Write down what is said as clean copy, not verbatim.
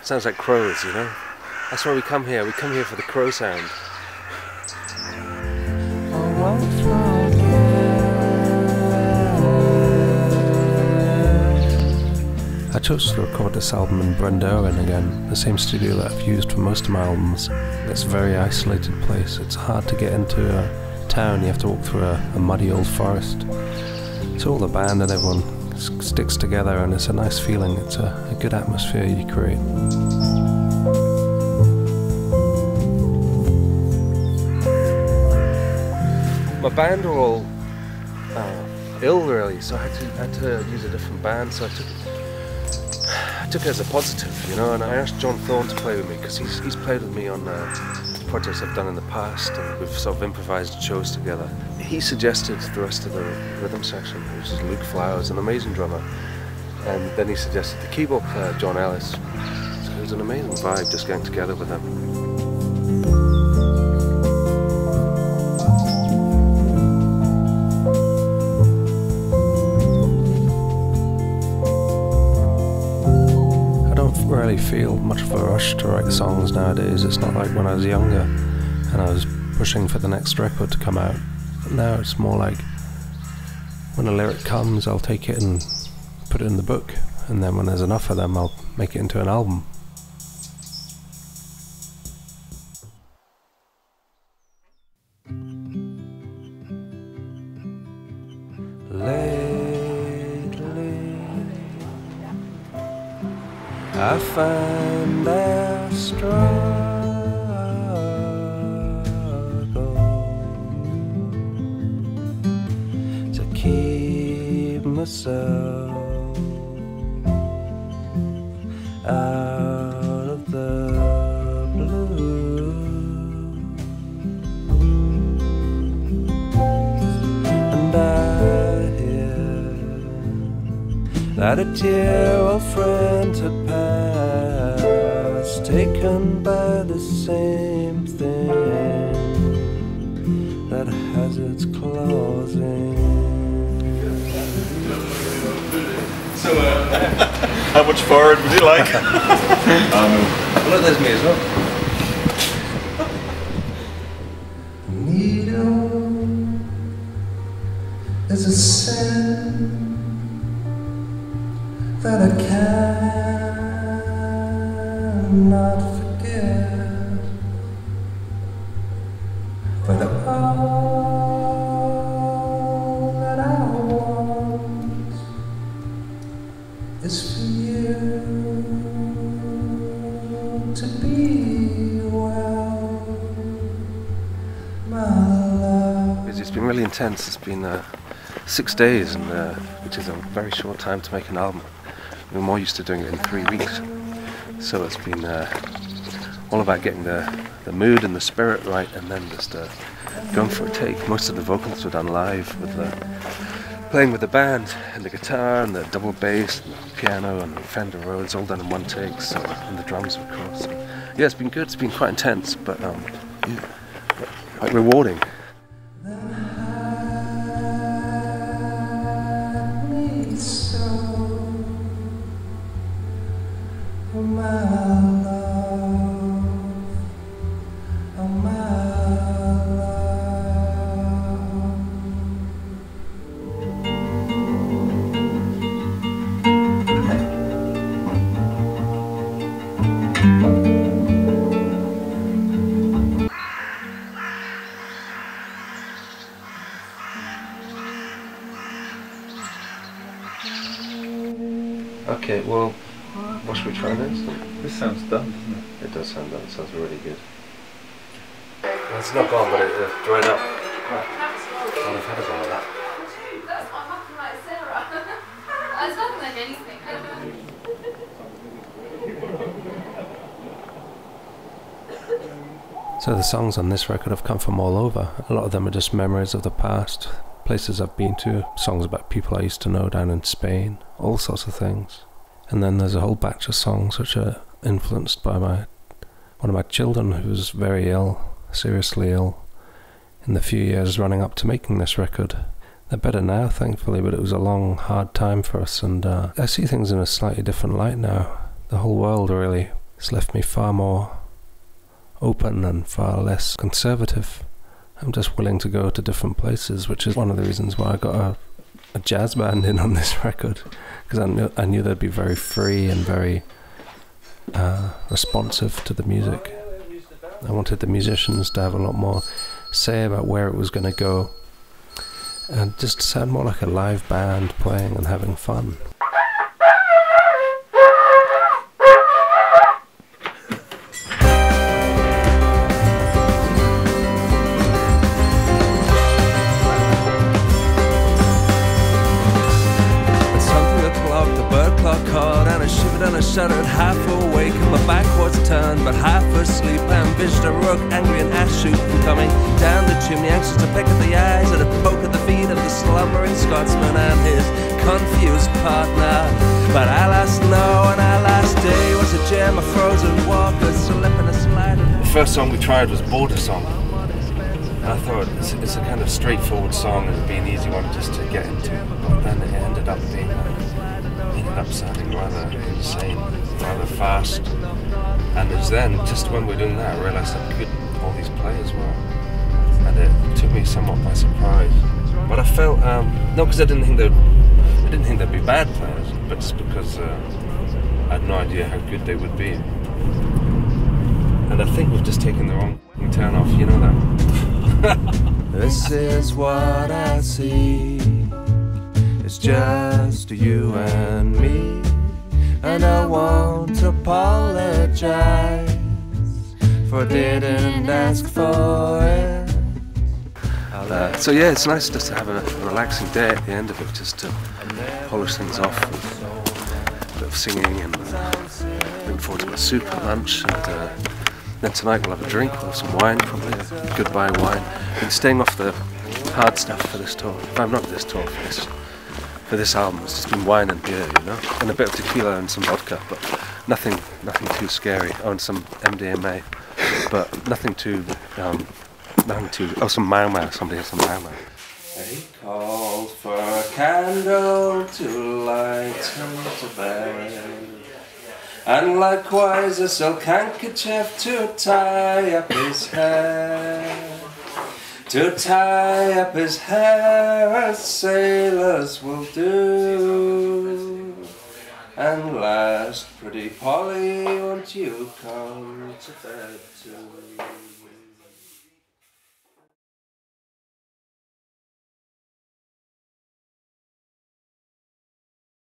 Sounds like crows, you know? That's why we come here. We come here for the crow sound. I chose to record this album in Bryn Derwen again, the same studio that I've used for most of my albums. It's a very isolated place. It's hard to get into a town. You have to walk through a muddy old forest. So all the band and everyone sticks together, and it's a nice feeling. It's a good atmosphere you create. My band were all ill, really, so I had to use a different band. So I took it as a positive, you know, and I asked John Thorne to play with me, because he's played with me on projects I've done in the past, and we've sort of improvised shows together. He suggested the rest of the rhythm section, which is Luke Flowers, an amazing drummer, and then he suggested the keyboard player, John Ellis. So it was an amazing vibe just getting together with him. Really feel much of a rush to write songs nowadays. It's not like when I was younger and I was pushing for the next record to come out. But now it's more like when a lyric comes, I'll take it and put it in the book, and then when there's enough of them, I'll make it into an album. I find their struggle to keep myself out of the blue, and I hear that a dear old friend had passed, taken by the same thing that has its claws in. So, how much forward would you like? Look, there's me as well. Needle is a sin that I cannot forget, but all that I want is for you to be well, my love. It's been really intense. It's been 6 days, and which is a very short time to make an album. We're more used to doing it in 3 weeks. So it's been all about getting the mood and the spirit right, and then just going for a take. Most of the vocals were done live, with playing with the band, and the guitar, and the double bass, and the piano, and the Fender Rhodes, all done in one take, so, and the drums, of course. So, yeah, it's been good. It's been quite intense, but yeah, quite rewarding. Okay, well, what should we try next? This sounds done, doesn't it? It does sound done. It sounds really good. Well, it's not gone, but it dried up. Well, I've had a go like that. That's what happened, like Sarah. It's nothing like anything. So the songs on this record have come from all over. A lot of them are just memories of the past, places I've been to, songs about people I used to know down in Spain, all sorts of things. And then there's a whole batch of songs which are influenced by one of my children who was very ill, seriously ill, in the few years running up to making this record. They're better now, thankfully, but it was a long, hard time for us, and I see things in a slightly different light now. The whole world really It's left me far more open and far less conservative. I'm just willing to go to different places, which is one of the reasons why I got a jazz band in on this record, because I knew they'd be very free and very responsive to the music. I wanted the musicians to have a lot more say about where it was going to go, and just sound more like a live band playing and having fun. And I shuddered, half awake and my back was turned, but half asleep. I envisioned a rook, angry and ash shooting, coming down the chimney, anxious to pick at the eyes and a poke at the feet of the slumbering Scotsman and his confused partner. But alas no, and our last day was a gem of frozen water, slip and a slide. The first song we tried was Border Song. And I thought it's a kind of straightforward song and it'd be an easy one just to get into. But then it ended up sounding rather insane, rather fast. And it was then, just when we were doing that, I realised how good all these players were. And it took me somewhat by surprise. But I felt, no, because I didn't think they'd be bad players, but just because I had no idea how good they would be. And I think we've just taken the wrong turn off, you know that? This is what I see. It's just you and me, and I want to apologize for didn't ask for it. So yeah, it's nice just to have a relaxing day at the end of it, just to polish things off with a bit of singing, and looking forward to a soup at lunch, and then tonight we'll have a drink, we'll have some wine, probably a goodbye wine. Been staying off the hard stuff for this tour. I'm not this tour, for this album. It's just been wine and beer, you know, and a bit of tequila and some vodka, but nothing too scary. Oh, and some MDMA, but nothing too, oh, some Mau Mau. Somebody has some Mau Mau. He called for a candle to light him to bed, and likewise a silk handkerchief to tie up his hair. To tie up his hair as sailors will do. And last, pretty Polly, won't you come to bed too?